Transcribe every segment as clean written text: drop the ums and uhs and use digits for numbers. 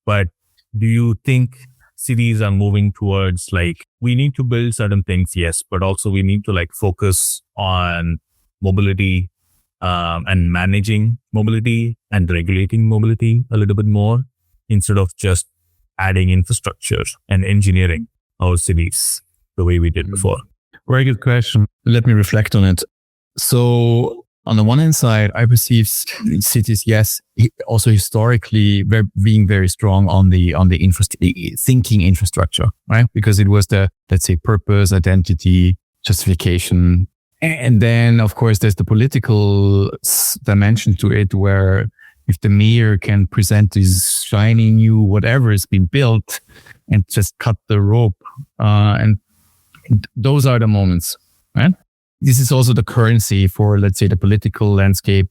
But do you think cities are moving towards like, we need to build certain things, yes, but also we need to like focus on mobility and managing mobility and regulating mobility a little bit more instead of just adding infrastructure and engineering our cities the way we did before? Very good question. Let me reflect on it. So on the one hand side, I perceive cities, yes, also historically being very strong on the thinking infrastructure, right? Because it was the, let's say, purpose, identity, justification. And then, of course, there's the political dimension to it, where if the mayor can present this shiny new whatever has been built and just cut the rope, and those are the moments, right? This is also the currency for, let's say, the political landscape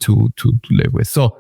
to live with. So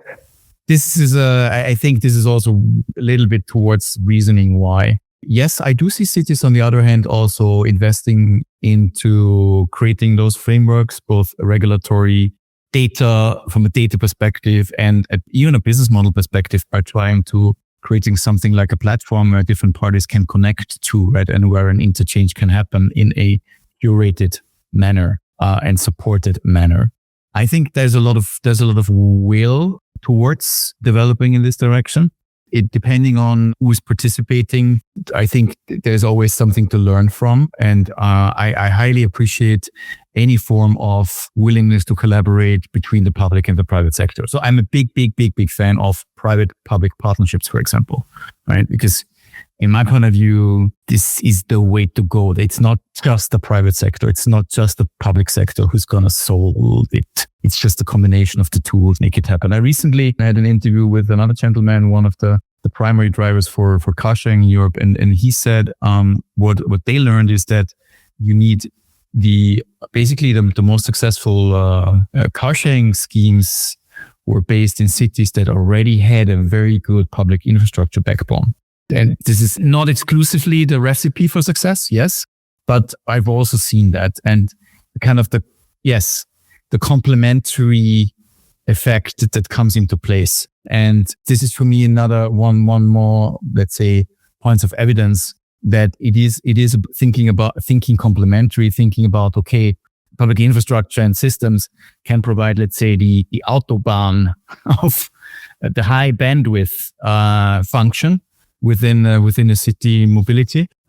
this is, I think this is also a little bit towards reasoning why. Yes, I do see cities, on the other hand, also investing into creating those frameworks, both regulatory, data from a data perspective, and even a business model perspective, by trying to creating something like a platform where different parties can connect to, right, and where an interchange can happen in a curated manner and supported manner. I think there's a lot of will towards developing in this direction. It depending on who's participating, I think there's always something to learn from, and I highly appreciate any form of willingness to collaborate between the public and the private sector. So I'm a big fan of private-public partnerships, for example, right? Because in my point of view, this is the way to go. It's not just the private sector. It's not just the public sector who's going to solve it. It's just a combination of the tools make it happen. I recently had an interview with another gentleman, one of the primary drivers for car sharing in Europe. And he said what they learned is that you need the most successful car sharing schemes were based in cities that already had a very good public infrastructure backbone. And this is not exclusively the recipe for success, yes, but I've also seen that, and kind of the complementary effect that comes into place. And this is for me another one more, let's say, points of evidence that it is thinking complementary, thinking about, okay, public infrastructure and systems can provide, let's say, the autobahn of the high bandwidth function within a city mobility.